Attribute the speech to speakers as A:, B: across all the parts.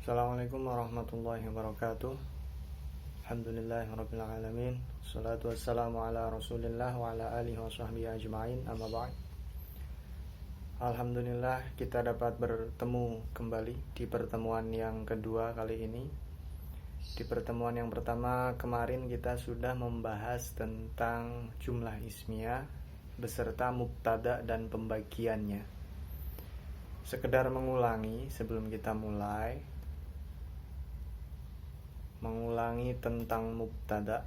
A: Assalamualaikum warahmatullahi wabarakatuh. Alhamdulillahirabbil alamin. Wassalatu wassalamu ala Rasulillah wa ala alihi wa sahbihi ajma'in. Amma ba'd. Alhamdulillah kita dapat bertemu kembali di pertemuan yang kedua kali ini. Di pertemuan yang pertama kemarin kita sudah membahas tentang jumlah ismiyah beserta mubtada dan pembagiannya. Sekedar mengulangi sebelum kita mengulangi tentang mubtada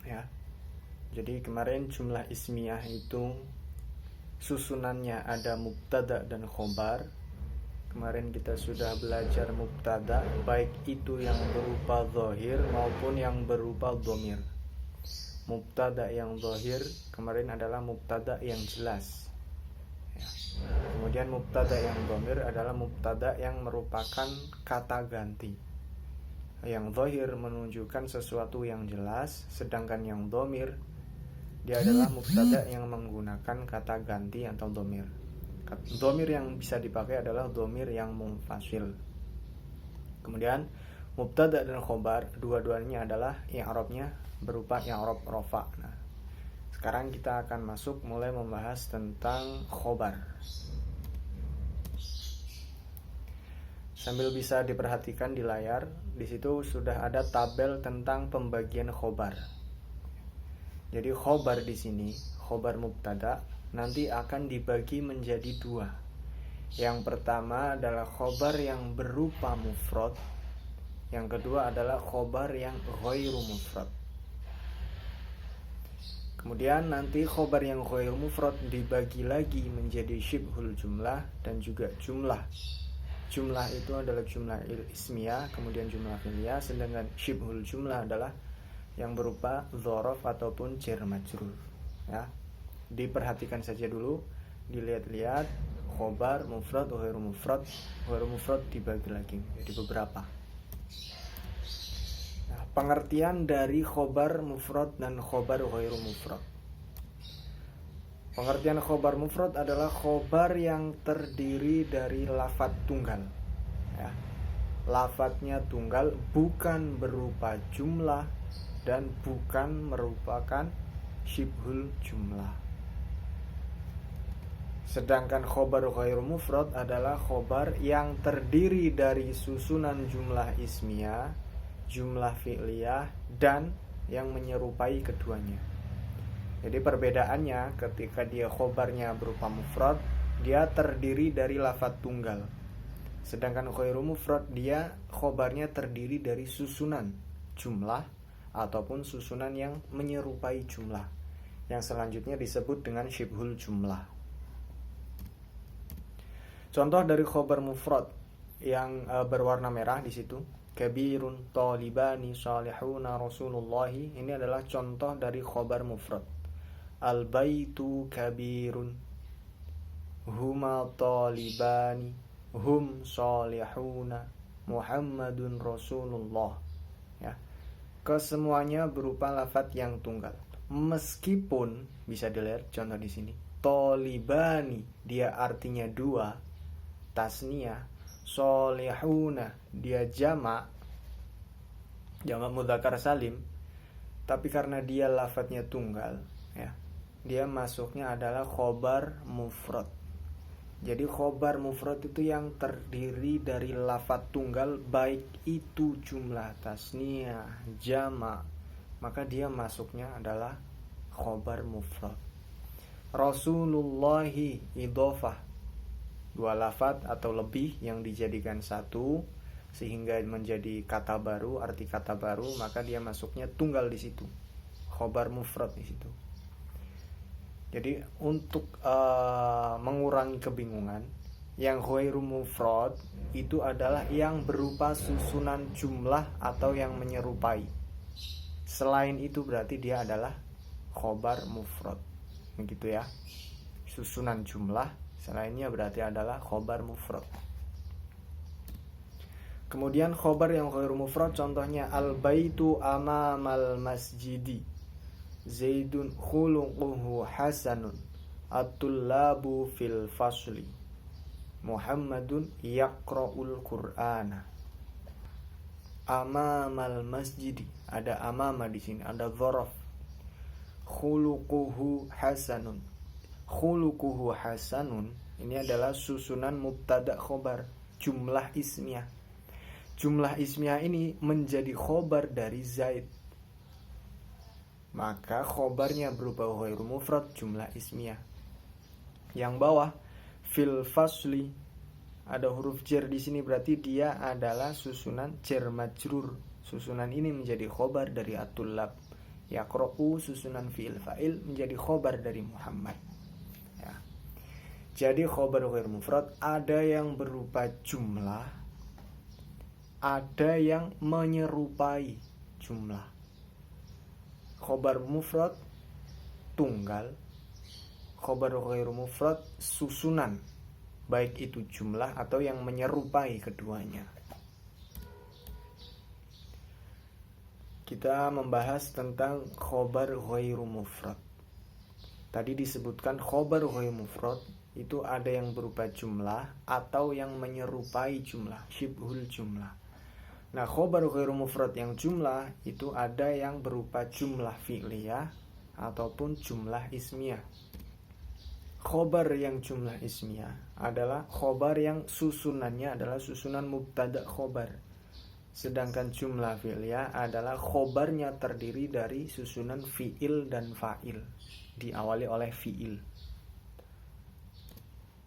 A: ya. Jadi kemarin jumlah ismiyah itu susunannya ada mubtada dan khobar. Kemarin kita sudah belajar mubtada baik itu yang berupa zahir maupun yang berupa dhamir. Mubtada yang zahir kemarin adalah mubtada yang jelas ya. Kemudian mubtada yang dhamir adalah mubtada yang merupakan kata ganti. Yang zahir menunjukkan sesuatu yang jelas, sedangkan yang dhamir dia adalah mubtada yang menggunakan kata ganti atau dhamir. Dhamir yang bisa dipakai adalah dhamir yang munfasil. Kemudian mubtada dan khobar dua-duanya adalah i'rabnya berupa i'rab rafa. Nah, sekarang kita akan masuk mulai membahas tentang khobar. Sambil bisa diperhatikan di layar, di situ sudah ada tabel tentang pembagian khobar. Jadi khobar di sini, khobar mubtada nanti akan dibagi menjadi dua. Yang pertama adalah khobar yang berupa mufrad, yang kedua adalah khobar yang ghairu mufrad. Kemudian nanti khobar yang ghairu mufrad dibagi lagi menjadi syibhul jumlah dan juga jumlah. Jumlah itu adalah jumlah ismiyah, kemudian jumlah fi'liyah, sedangkan syibhul jumlah adalah yang berupa dzaraf ataupun jar majrur ya. Diperhatikan saja dulu, dilihat-lihat khobar mufrad, ghairu mufrad dibagi lagi jadi beberapa. Nah, pengertian dari khobar mufrad dan khobar ghairu mufrad. Pengertian khobar mufrad adalah khobar yang terdiri dari lafadz tunggal ya. Lafadznya tunggal, bukan berupa jumlah dan bukan merupakan syibhul jumlah. Sedangkan khobar ghairu mufrad adalah khobar yang terdiri dari susunan jumlah ismiyah, jumlah fi'liyah, dan yang menyerupai keduanya. Jadi perbedaannya ketika dia khobarnya berupa mufrad, dia terdiri dari lafadz tunggal. Sedangkan ghairu mufrad dia khobarnya terdiri dari susunan jumlah ataupun susunan yang menyerupai jumlah, yang selanjutnya disebut dengan syibhul jumlah. Contoh dari khobar mufrad yang berwarna merah di situ, kabirun talibani salihuna rasulullahi, ini adalah contoh dari khobar mufrad. Al-baitu kabirun, huma talibani, hum salihuna, Muhammadun rasulullah ya. Kesemuanya berupa lafadz yang tunggal. Meskipun bisa dilihat contoh di sini, talibani dia artinya dua, tasniyah, salihuna dia jamak mudzakkar salim, tapi karena dia lafadznya tunggal ya, dia masuknya adalah khobar mufrad. Jadi khobar mufrad itu yang terdiri dari lafadz tunggal, baik itu jumlah tasniyah, jamak, maka dia masuknya adalah khobar mufrad. Rasulullahi idhofah, dua lafadz atau lebih yang dijadikan satu sehingga menjadi kata baru, arti kata baru, maka dia masuknya tunggal di situ, khobar mufrad di situ. Jadi untuk mengurangi kebingungan, yang ghairu mufrad itu adalah yang berupa susunan jumlah atau yang menyerupai. Selain itu berarti dia adalah khobar mufrad. Begitu ya. Susunan jumlah, selainnya berarti adalah khobar mufrad. Kemudian khobar yang ghairu mufrad contohnya al-baitu amamal masjidi, Zaidun khuluquhu hasanun, at-tullabu fil fasli. Muhammadun yaqra'ul Qur'ana. Amamal masjidi, ada amama di sini, ada dzaraf. Khuluquhu hasanun. Khuluquhu hasanun ini adalah susunan mubtada khobar, jumlah ismiyah. Jumlah ismiyah ini menjadi khobar dari Zaid. Maka khobarnya berupa ghairu mufrad, jumlah ismiyah. Yang bawah fil fasli ada huruf jar di sini, berarti dia adalah susunan jar majrur. Susunan ini menjadi khobar dari at-tullab. Yaqra'u susunan fi'il fa'il menjadi khobar dari Muhammad. Ya. Jadi khobar ghair mufrad ada yang berupa jumlah, ada yang menyerupai jumlah. Khobar mufrad tunggal, khobar ghair mufrad susunan, baik itu jumlah atau yang menyerupai keduanya. Kita membahas tentang khobar ghairu mufrad. Tadi disebutkan khobar ghairu mufrad itu ada yang berupa jumlah atau yang menyerupai jumlah, syibhul jumlah. Nah, khobar ghairu mufrad yang jumlah itu ada yang berupa jumlah fi'liyah ataupun jumlah ismiyah. Khobar yang jumlah ismiyah adalah khobar yang susunannya adalah susunan mubtada khobar. Sedangkan jumlah fi'liyah adalah khobarnya terdiri dari susunan fi'il dan fa'il, diawali oleh fi'il.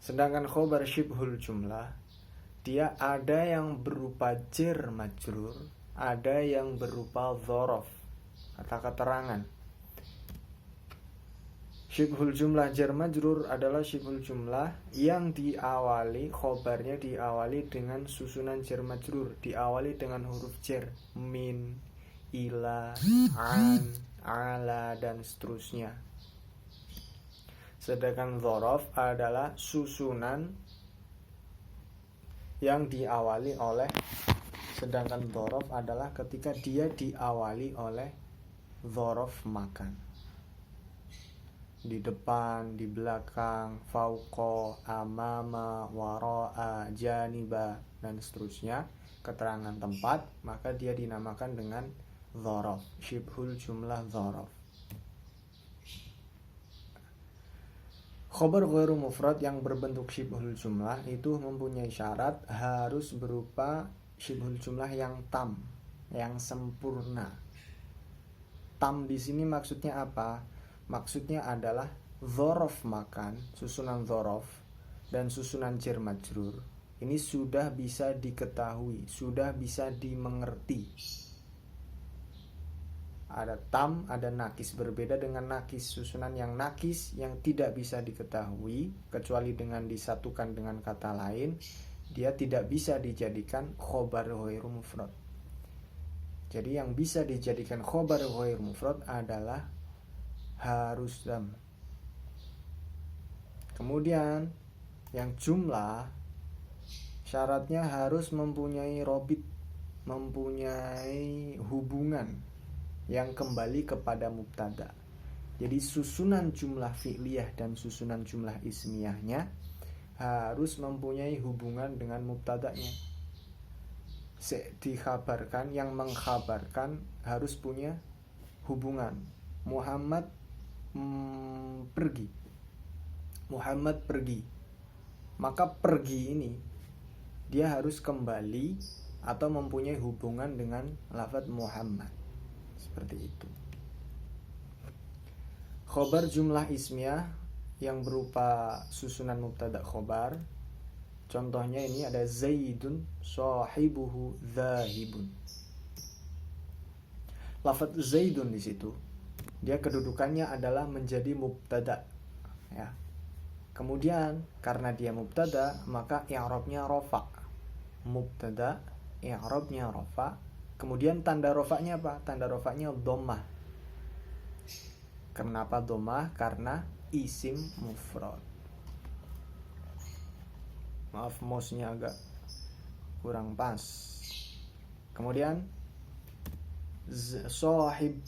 A: Sedangkan khobar syibhul jumlah, dia ada yang berupa jar majrur, ada yang berupa dzaraf, kata keterangan. Syibhul jumlah jar majrur adalah syibhul jumlah yang diawali, khobarnya diawali dengan susunan jar majrur, diawali dengan huruf jar, min, ila, an, ala, dan seterusnya. Sedangkan dzaraf adalah susunan yang diawali oleh, sedangkan dzaraf adalah ketika dia diawali oleh dzaraf makan. Di depan, di belakang, fauqa, amama, wara'a, janiba, dan seterusnya, keterangan tempat, maka dia dinamakan dengan dzaraf, syibhul jumlah dzaraf. Khobar ghairu mufrad yang berbentuk syibhul jumlah itu mempunyai syarat harus berupa syibhul jumlah yang tam, yang sempurna. Tam di sini maksudnya apa? Maksudnya adalah dzaraf makan, susunan dzaraf dan susunan jar majrur. Ini sudah bisa diketahui, sudah bisa dimengerti. Ada tam, ada nakis. Berbeda dengan nakis, susunan yang nakis yang tidak bisa diketahui kecuali dengan disatukan dengan kata lain, dia tidak bisa dijadikan khobar ghairu mufrad. Jadi yang bisa dijadikan khobar ghairu mufrad adalah harus dam. Kemudian yang jumlah syaratnya harus mempunyai robit, mempunyai hubungan yang kembali kepada mubtada. Jadi susunan jumlah fi'liyah dan susunan jumlah ismiyahnya harus mempunyai hubungan dengan mubtadanya. Dikhabarkan, yang mengkhabarkan harus punya hubungan. Muhammad pergi. Muhammad pergi. Maka pergi ini dia harus kembali atau mempunyai hubungan dengan lafaz Muhammad. Seperti itu. Khobar jumlah ismiyah yang berupa susunan mubtada khobar. Contohnya ini ada Zaidun sahibuhu dzahibun. Lafaz Zaidun di situ dia kedudukannya adalah menjadi mubtada, ya. Kemudian karena dia mubtada, maka i'rabnya rafa. Mubtada, i'rabnya rafa. Kemudian tanda rafa'nya apa? Tanda rafa'nya dhammah. Kenapa dhammah? Karena isim mufrad. Maaf, mouse-nya agak kurang pas. Kemudian sahib,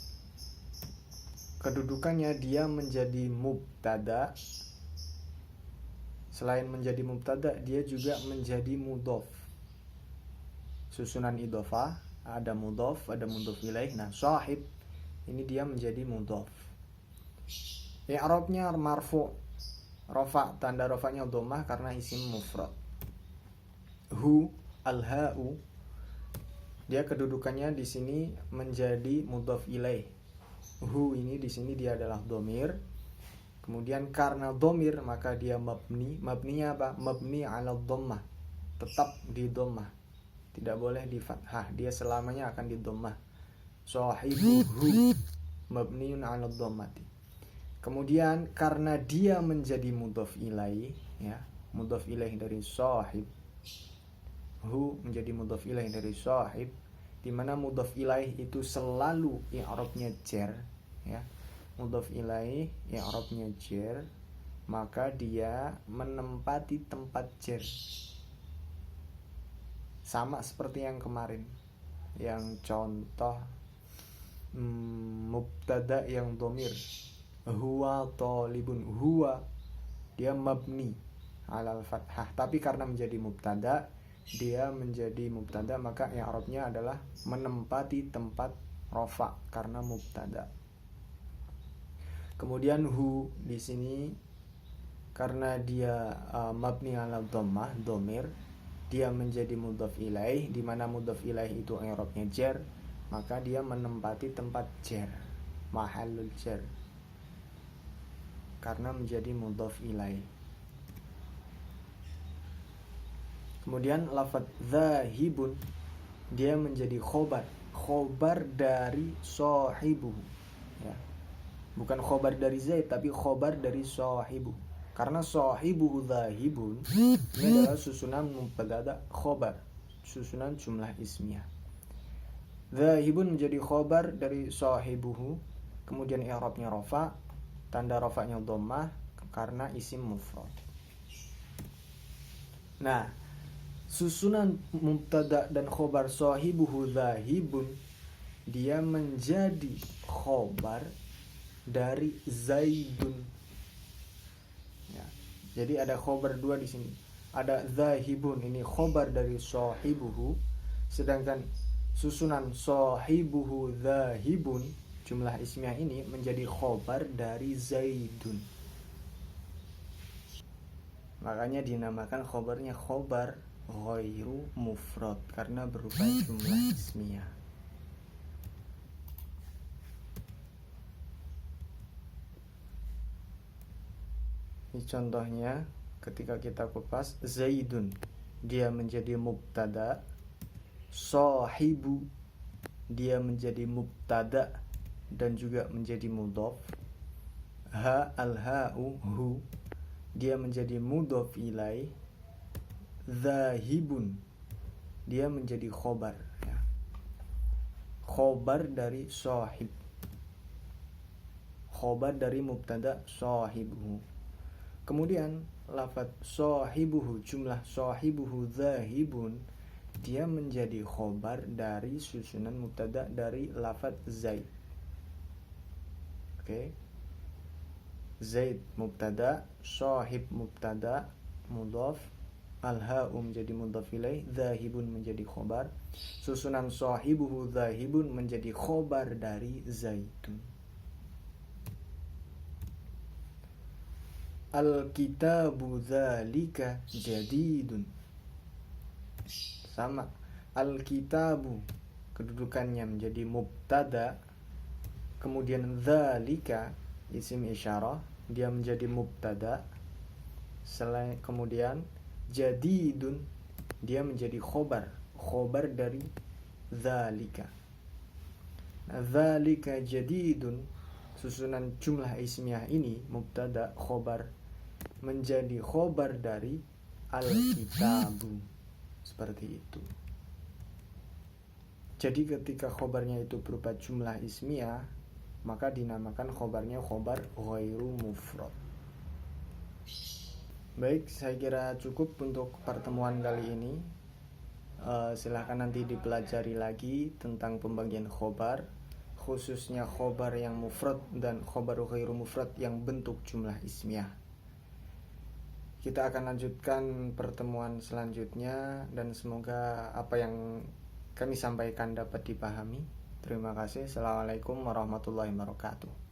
A: kedudukannya dia menjadi mubtada Selain menjadi mubtada, dia juga menjadi mudhof. Susunan idhofah ada mudhof, ada mudhof ilaih. Nah, shahib ini dia menjadi mudhof. I'rabnya marfu, rafa, tanda rafanya dhammah karena isim mufrad. Hu, al-ha'u, dia kedudukannya di sini menjadi mudhof ilaih. Hu ini di sini dia adalah dhamir. Kemudian karena dhamir maka dia mabni. Mabninya apa? Mabni ala dhammah. Tetap di dhammah. Tidak boleh di fathah. Dia selamanya akan di dhammah. Sahibuhu mabniun ala dhammati. Kemudian karena dia menjadi mudhof ilaih, ya, mudhof ilaih dari sahib. Hu menjadi mudhof ilaih dari sahib, di mana mudhof ilaih itu selalu i'rabnya jar, ya. Mudhof ilaih i'rabnya jar, maka dia menempati tempat jar. Sama seperti yang kemarin, yang contoh mubtada yang dhamir, huwa talibun, huwa dia mabni alal fathah, tapi karena menjadi mubtada, dia menjadi mubtada maka i'rabnya adalah menempati tempat rafa karena mubtada. Kemudian hu di sini karena dia mabni ala dhammah, dhamir, dia menjadi mudhof ilaih, di mana mudhof ilaih itu i'rabnya jar, maka dia menempati tempat jar, mahallul jar, karena menjadi mudhof ilaih. Kemudian lafadz zahibun dia menjadi khobar dari sahibuhu, ya. Bukan khobar dari Zaid, tapi khobar dari sahibu. Karena sahibuhu zahibun ini adalah susunan mubtada khobar, susunan jumlah ismiyah. Zahibun menjadi khobar dari sahibuhu, kemudian i'rabnya rafa, tanda rafanya dhammah karena isim mufrad. Nah, susunan mubtada dan khobar sahibuhu zahibun dia menjadi khobar dari Zaidun, ya. Jadi ada khobar dua di sini. Ada zahibun, ini khobar dari sahibuhu, sedangkan susunan sahibuhu zahibun jumlah ismiyah ini menjadi khobar dari Zaidun. Makanya dinamakan khobarnya khobar ghairu mufrad karena berupa jumlah ismiyah. Ini contohnya ketika kita kupas, Zaidun dia menjadi mubtada, sahibu dia menjadi mubtada dan juga menjadi mudhof, ha al-ha'u hu dia menjadi mudhof ilaih, zahibun dia menjadi khobar, ya. Khobar dari sahib, khobar dari mubtada sahibuhu. Kemudian lafadz sahibuhu, jumlah sahibuhu zahibun dia menjadi khobar dari susunan mubtada dari lafadz Zaid. Oke. Zaid mubtada, sahib mubtada mudhof, al-ha'u menjadi mudhof ilaih, zahibun menjadi khobar. Susunan sahibuhu zahibun menjadi khobar dari Zaidun. Al-kitabu dzalika jadidun. Sama, al-kitabu kedudukannya menjadi mubtada, kemudian dzalika isim isyarah dia menjadi mubtada, kemudian jadidun dia menjadi khobar dari dzalika. Nah, dzalika jadidun susunan jumlah ismiyah ini mubtada khobar menjadi khobar dari al-kitabu, seperti itu. Jadi ketika khobarnya itu berupa jumlah ismiyah, maka dinamakan khobarnya khobar ghairu mufrad. Baik, saya kira cukup untuk pertemuan kali ini. Silahkan nanti dipelajari lagi tentang pembagian khobar, khususnya khobar yang mufrad dan khobar ghairu mufrad yang bentuk jumlah ismiyah. Kita akan lanjutkan pertemuan selanjutnya dan semoga apa yang kami sampaikan dapat dipahami. Terima kasih. Assalamualaikum warahmatullahi wabarakatuh.